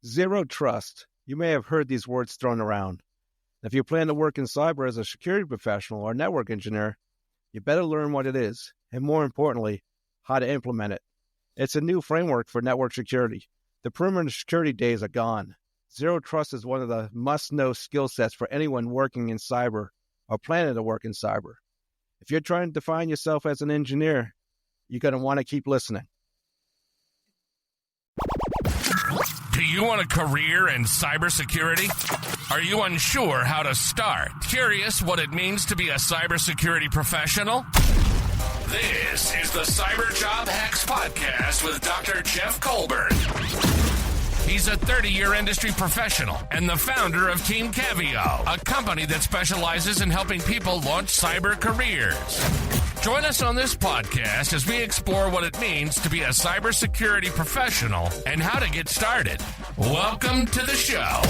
Zero trust. You may have heard these words thrown around. If you plan to work in cyber as a security professional or network engineer, you better learn what it is, and more importantly, how to implement it. It's a new framework for network security. The perimeter security days are gone. Zero trust is one of the must-know skill sets for anyone working in cyber or planning to work in cyber. If you're trying to define yourself as an engineer, you're going to want to keep listening. Do you want a career in cybersecurity? Are you unsure how to start? Curious what it means to be a cybersecurity professional? This is the Cyber Job Hacks Podcast with Dr. Jeff Colburn. He's a 30-year industry professional and the founder of Team Caveo, a company that specializes in helping people launch cyber careers. Join us on this podcast as we explore what it means to be a cybersecurity professional and how to get started. Welcome to the show.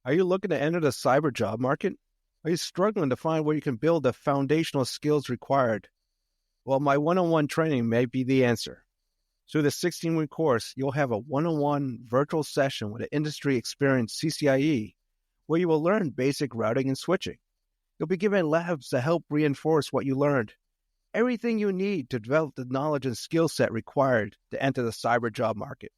Are you looking to enter the cyber job market? Are you struggling to find where you can build the foundational skills required? Well, my one-on-one training may be the answer. Through the 16-week course, you'll have a one-on-one virtual session with an industry-experienced CCIE where you will learn basic routing and switching. You'll be given labs to help reinforce what you learned. Everything you need to develop the knowledge and skill set required to enter the cyber job market.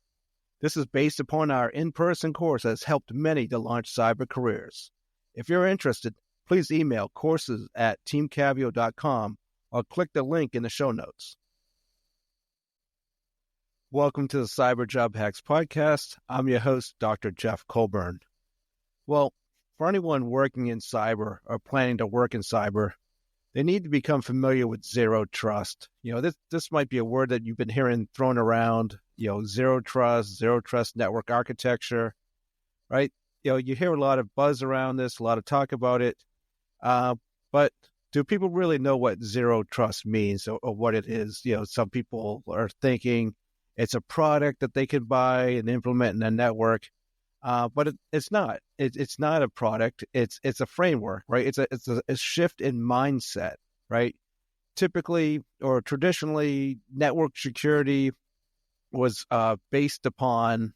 This is based upon our in-person course that has helped many to launch cyber careers. If you're interested, please email courses@teamcaveo.com or click the link in the show notes. Welcome to the Cyber Job Hacks Podcast. I'm your host, Dr. Jeff Colburn. Well, for anyone working in cyber or planning to work in cyber, they need to become familiar with zero trust. This might be a word that you've been hearing thrown around, zero trust network architecture, right? You hear a lot of buzz around this, a lot of talk about it. But do people really know what zero trust means or what it is? Some people are thinking it's a product that they can buy and implement in a network. But it's not. It's not a product. It's a framework, right? It's a shift in mindset, right? Typically or traditionally, network security was based upon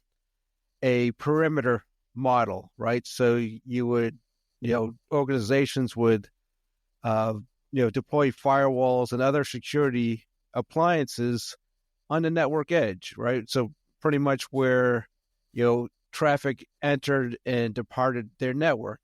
a perimeter model, right? So you would, organizations would, deploy firewalls and other security appliances on the network edge, right? So pretty much where, traffic entered and departed their network.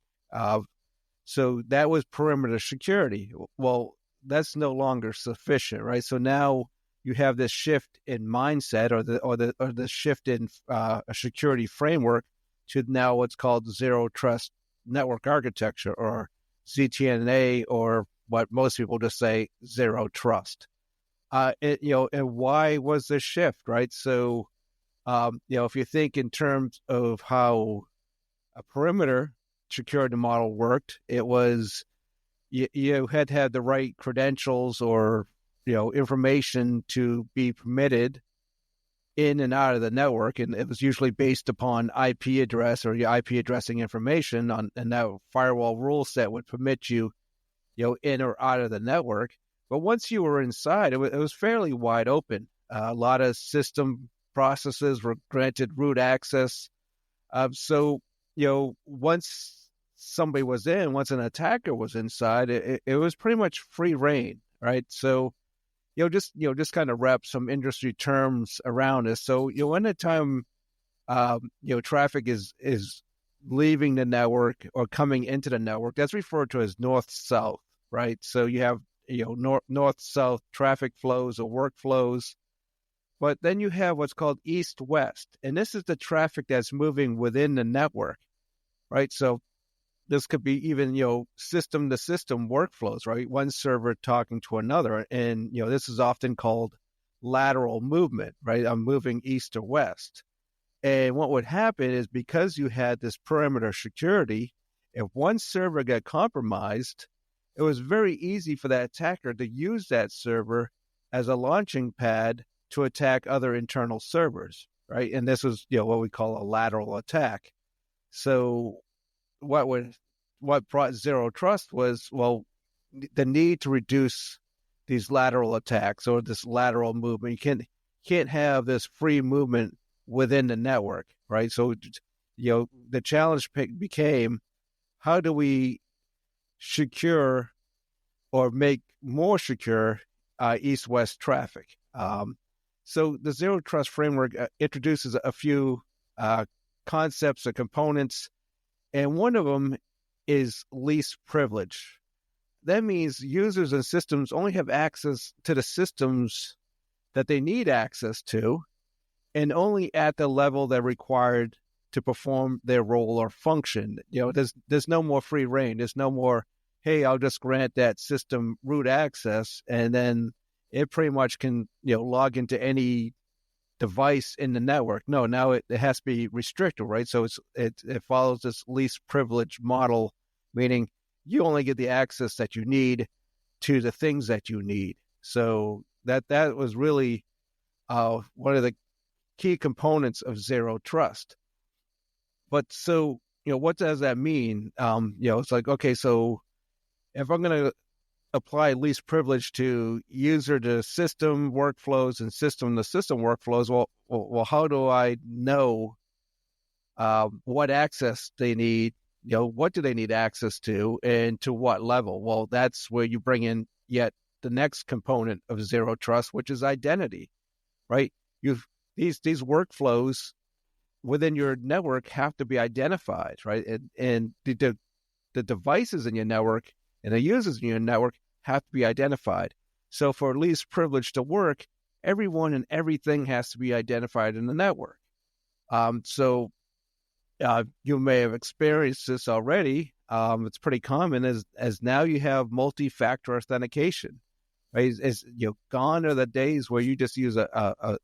So that was perimeter security. Well, that's no longer sufficient, right? So now you have this shift in mindset or the shift in a security framework to now what's called zero trust network architecture, or ZTNA, or what most people just say zero trust. And why was this shift, right? So if you think in terms of how a perimeter security model worked, it was you had to have the right credentials or information to be permitted in and out of the network, and it was usually based upon IP address or your IP addressing information and that firewall rule set would permit you, in or out of the network. But once you were inside, it was fairly wide open. A lot of system processes were granted root access. So once somebody was in, once an attacker was inside, it was pretty much free reign, right? So, just kind of wrap some industry terms around this. So, anytime, traffic is leaving the network or coming into the network, that's referred to as north-south, right? So you have, north-south traffic flows or workflows. But then you have what's called east-west, and this is the traffic that's moving within the network, right? So this could be even, system-to-system workflows, right? One server talking to another, and, this is often called lateral movement, right? I'm moving east to west. And what would happen is because you had this perimeter security, if one server got compromised, it was very easy for that attacker to use that server as a launching pad to attack other internal servers, right? And this was, what we call a lateral attack. So what brought zero trust was, the need to reduce these lateral attacks or this lateral movement. You can't have this free movement within the network, right? So, the challenge became, how do we secure or make more secure east-west traffic? So the zero trust framework introduces a few concepts or components, and one of them is least privilege. That means users and systems only have access to the systems that they need access to, and only at the level they're required to perform their role or function. There's no more free reign. There's no more, hey, I'll just grant that system root access, and then it pretty much can, log into any device in the network. No, now it has to be restricted, right? So it follows this least privilege model, meaning you only get the access that you need to the things that you need. So that was really one of the key components of zero trust. But so, what does that mean? It's like, okay, so if I'm going to apply least privilege to user to system workflows and system to system workflows, well, how do I know what access they need? What do they need access to, and to what level? Well, that's where you bring in yet the next component of zero trust, which is identity, right? These workflows within your network have to be identified, right? And the devices in your network and the users in your network have to be identified. So for least privilege to work, everyone and everything has to be identified in the network. So you may have experienced this already. It's pretty common as now you have multi-factor authentication. Right? Gone are the days where you just use a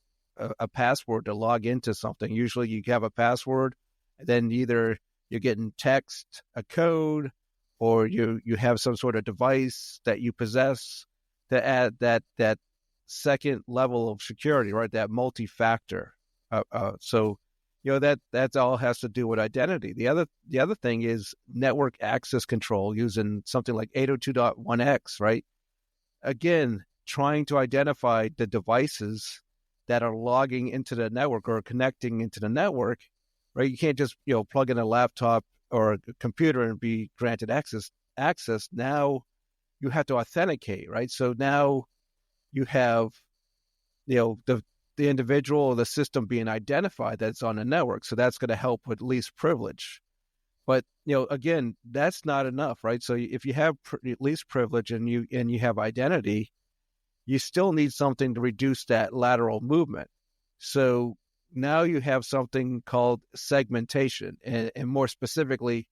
password to log into something. Usually you have a password, and then either you're getting text, a code, or you have some sort of device that you possess to add that second level of security, right? That multi-factor. So that all has to do with identity. The other thing is network access control using something like 802.1x, right? Again, trying to identify the devices that are logging into the network or connecting into the network, right? You can't just plug in a laptop or a computer and be granted access. Now you have to authenticate, right? So now you have the individual or the system being identified that's on the network. So that's going to help with least privilege. But again, that's not enough, right? So if you have least privilege and you have identity, you still need something to reduce that lateral movement. So now you have something called segmentation, and more specifically,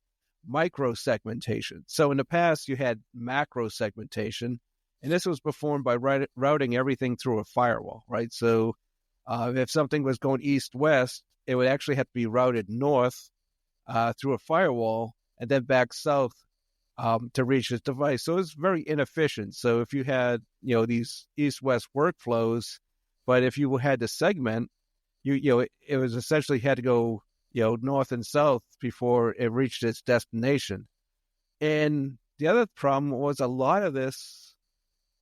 micro segmentation. So in the past, you had macro segmentation, and this was performed by routing everything through a firewall, right? So if something was going east-west, it would actually have to be routed north through a firewall and then back south to reach this device. So it's very inefficient. So if you had, these east-west workflows, but if you had to segment, it was essentially had to go, north and south before it reached its destination. And the other problem was a lot of this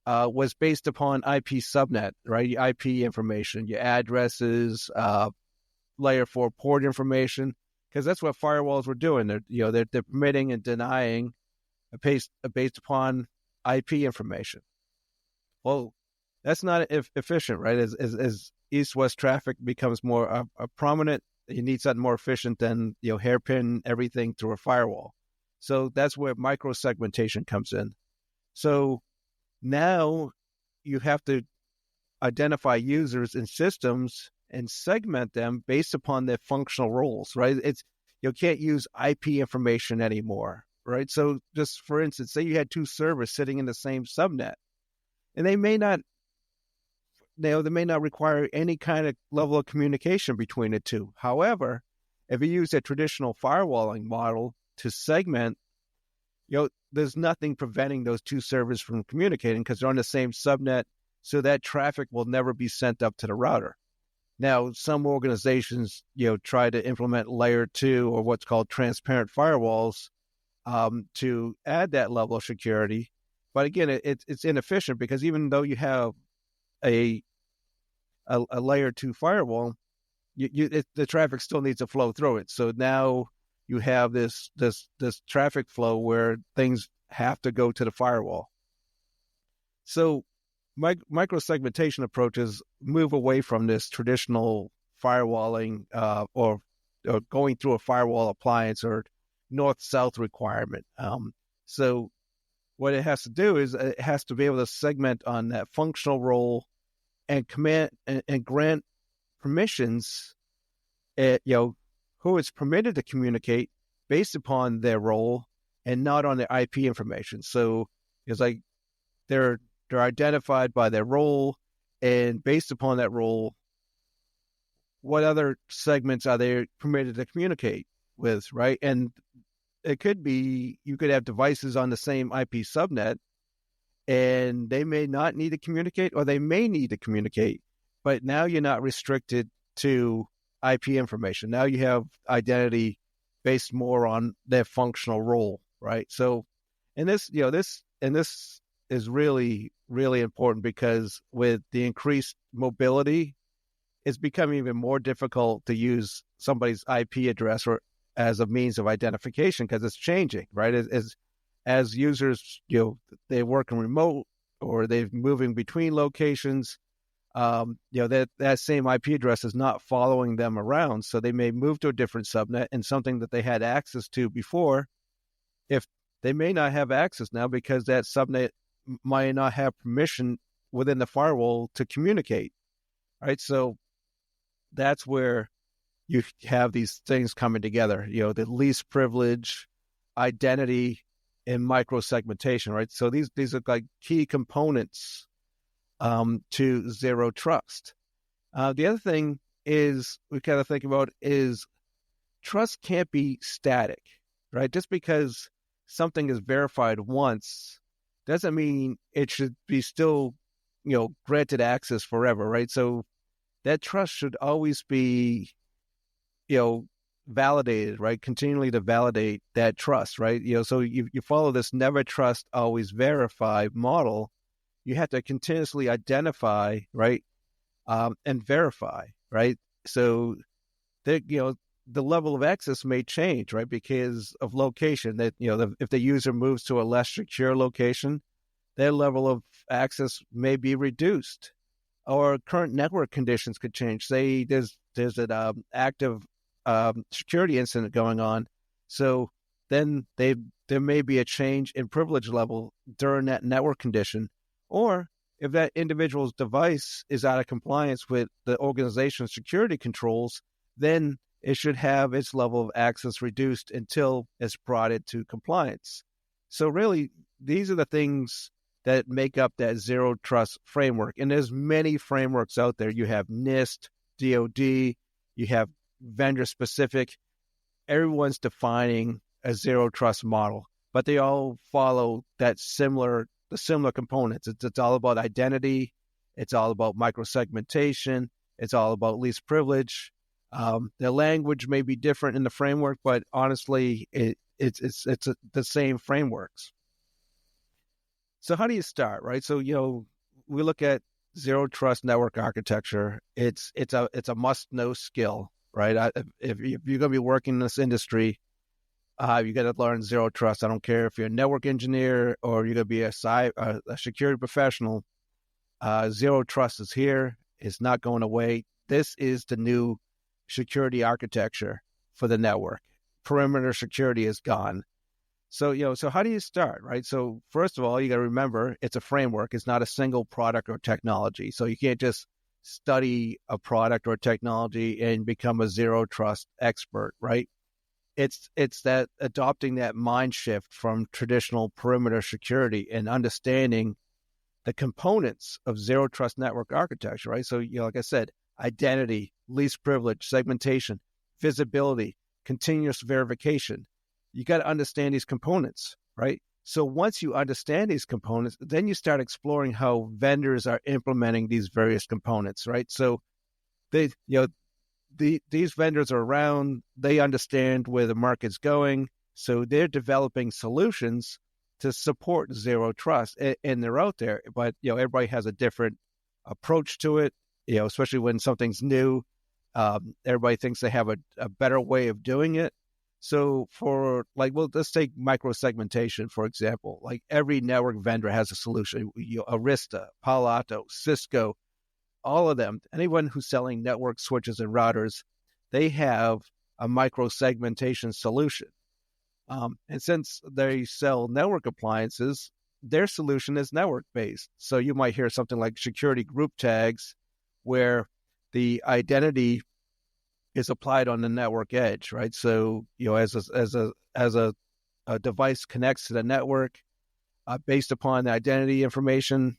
was based upon IP subnet, right? IP information, your addresses, layer 4 port information, because that's what firewalls were doing. They're permitting and denying based upon IP information. Well, that's not efficient, right? As east-west traffic becomes more prominent, you need something more efficient than hairpin everything through a firewall. So that's where micro-segmentation comes in. So now you have to identify users and systems and segment them based upon their functional roles, right? You can't use IP information anymore, right? So just for instance, say you had two servers sitting in the same subnet, and they may not they may not require any kind of level of communication between the two. However, if you use a traditional firewalling model to segment, there's nothing preventing those two servers from communicating because they're on the same subnet, so that traffic will never be sent up to the router. Now, some organizations, try to implement layer 2 or what's called transparent firewalls to add that level of security. But again, it's inefficient because even though you have a layer 2 firewall, the traffic still needs to flow through it. So now you have this traffic flow where things have to go to the firewall. So microsegmentation approaches move away from this traditional firewalling or going through a firewall appliance or north-south requirement. So what it has to do is it has to be able to segment on that functional role and command and grant permissions, who is permitted to communicate based upon their role and not on their IP information. So it's like they're identified by their role, and based upon that role, what other segments are they permitted to communicate with, right? And it could be you could have devices on the same IP subnet, and they may not need to communicate, or they may need to communicate, but now you're not restricted to IP information. Now you have identity based more on their functional role, right? So, and this is really, really important because with the increased mobility, it's becoming even more difficult to use somebody's IP address or as a means of identification because it's changing, right? As users, they're working remote or they're moving between locations, that same IP address is not following them around. So they may move to a different subnet, and something that they had access to before, if they may not have access now because that subnet might not have permission within the firewall to communicate, right? So that's where you have these things coming together, the least privilege, identity, and microsegmentation, right? So these are like key components to zero trust. The other thing is we kind of think about is trust can't be static, right? Just because something is verified once doesn't mean it should be still, granted access forever, right? So that trust should always be, validated, right? Continually to validate that trust, right? So you follow this never trust, always verify model. You have to continuously identify, right, and verify, right? So that the level of access may change, right, because of location. That if the user moves to a less secure location, their level of access may be reduced, or current network conditions could change. Say there's an active security incident going on, so then there may be a change in privilege level during that network condition. Or if that individual's device is out of compliance with the organization's security controls, then it should have its level of access reduced until it's brought into compliance. So really, these are the things that make up that zero trust framework. And there's many frameworks out there. You have NIST, DoD, you have vendor specific. Everyone's defining a zero trust model, but they all follow the similar components. It's all about identity. It's all about microsegmentation. It's all about least privilege. The language may be different in the framework, but honestly, it's the same frameworks. So how do you start, right? So we look at zero trust network architecture. It's a must know skill, right? If you're going to be working in this industry, you got to learn zero trust. I don't care if you're a network engineer or you're going to be a security professional. Zero trust is here. It's not going away. This is the new security architecture for the network. Perimeter security is gone. So, so how do you start, right? So first of all, you got to remember it's a framework. It's not a single product or technology. So you can't just study a product or technology and become a zero trust expert, right? It's that adopting that mind shift from traditional perimeter security and understanding the components of zero trust network architecture, right? So, like I said, identity, least privilege, segmentation, visibility, continuous verification. You got to understand these components, right? So once you understand these components, then you start exploring how vendors are implementing these various components, right? So these vendors are around, they understand where the market's going, so they're developing solutions to support zero trust, and they're out there. But everybody has a different approach to it. Especially when something's new, everybody thinks they have a better way of doing it. So let's take microsegmentation, for example. Like every network vendor has a solution. Arista, Palo Alto, Cisco, all of them, anyone who's selling network switches and routers, they have a microsegmentation solution. And since they sell network appliances, their solution is network-based. So you might hear something like security group tags, where the identity is applied on the network edge, right? So, as a device connects to the network, based upon the identity information,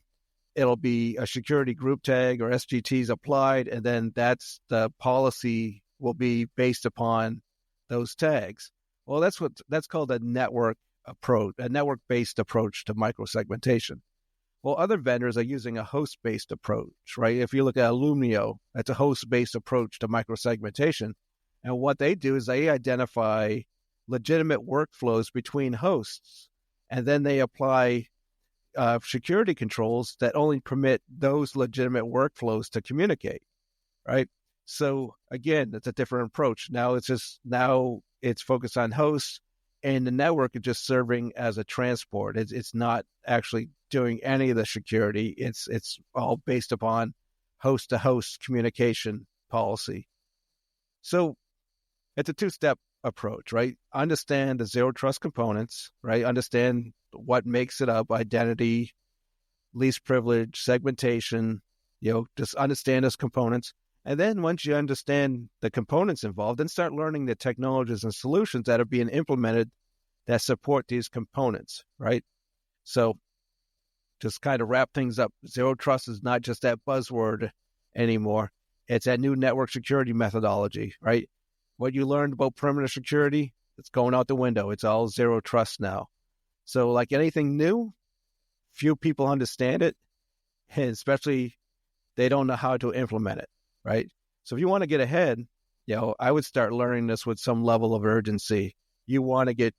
it'll be a security group tag or SGTs applied, and then that's the policy will be based upon those tags. Well, that's called a network approach, a network-based approach to microsegmentation. Well, other vendors are using a host-based approach, right? If you look at Illumio, that's a host-based approach to microsegmentation. And what they do is they identify legitimate workflows between hosts, and then they apply security controls that only permit those legitimate workflows to communicate, right? So again, it's a different approach. Now it's focused on hosts, and the network is just serving as a transport. It's not actually doing any of the security. It's all based upon host-to-host communication policy. So it's a two-step approach, right? Understand the zero trust components, right? Understand what makes it up: identity, least privilege, segmentation. Just understand those components. And then once you understand the components involved, then start learning the technologies and solutions that are being implemented that support these components, right? So just kind of wrap things up. Zero trust is not just that buzzword anymore. It's that new network security methodology, right? What you learned about perimeter security, it's going out the window. It's all zero trust now. So like anything new, few people understand it, and especially they don't know how to implement it, right? So if you want to get ahead, I would start learning this with some level of urgency. You want to get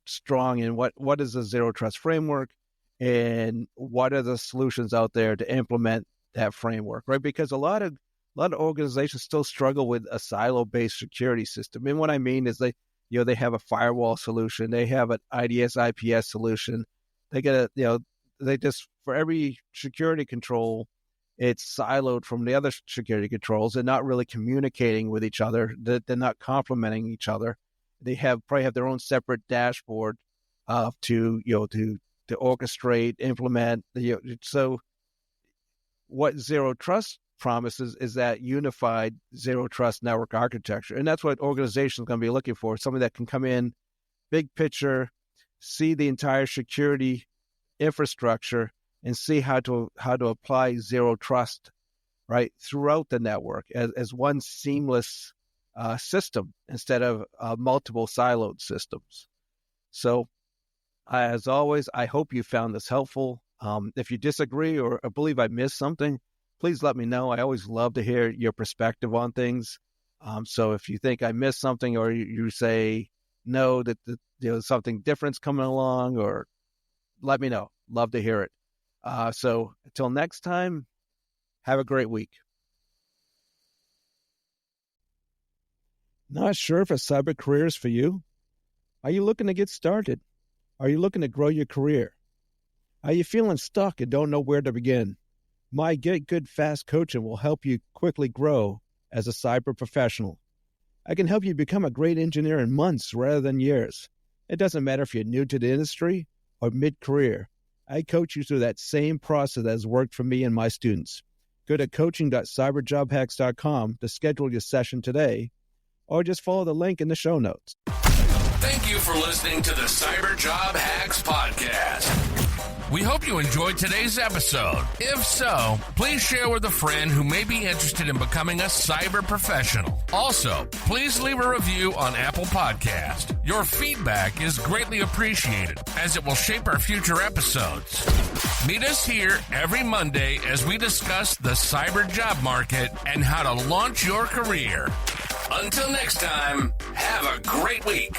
strong in what is the zero trust framework, and what are the solutions out there to implement that framework, right? Because a lot of organizations still struggle with a silo-based security system. And what I mean is they have a firewall solution, they have an IDS IPS solution. They get they just, for every security control, it's siloed from the other security controls. They're not really communicating with each other. They're not complementing each other. They probably have their own separate dashboard to orchestrate, implement. So what zero trust promises is that unified zero trust network architecture, and that's what organizations are going to be looking for. Somebody that can come in, big picture, see the entire security infrastructure, and see how to apply zero trust, right, throughout the network as one seamless system instead of multiple siloed systems. So, as always, I hope you found this helpful. If you disagree or believe I missed something, please let me know. I always love to hear your perspective on things. So if you think I missed something, or you say no, that something different's coming along, or let me know. Love to hear it. So until next time, have a great week. Not sure if a cyber career is for you? Are you looking to get started? Are you looking to grow your career? Are you feeling stuck and don't know where to begin? My Get Good Fast coaching will help you quickly grow as a cyber professional. I can help you become a great engineer in months rather than years. It doesn't matter if you're new to the industry or mid-career. I coach you through that same process that has worked for me and my students. Go to coaching.cyberjobhacks.com to schedule your session today, or just follow the link in the show notes. Thank you for listening to the Cyber Job Hacks Podcast. We hope you enjoyed today's episode. If so, please share with a friend who may be interested in becoming a cyber professional. Also, please leave a review on Apple Podcast. Your feedback is greatly appreciated, as it will shape our future episodes. Meet us here every Monday as we discuss the cyber job market and how to launch your career. Until next time, have a great week.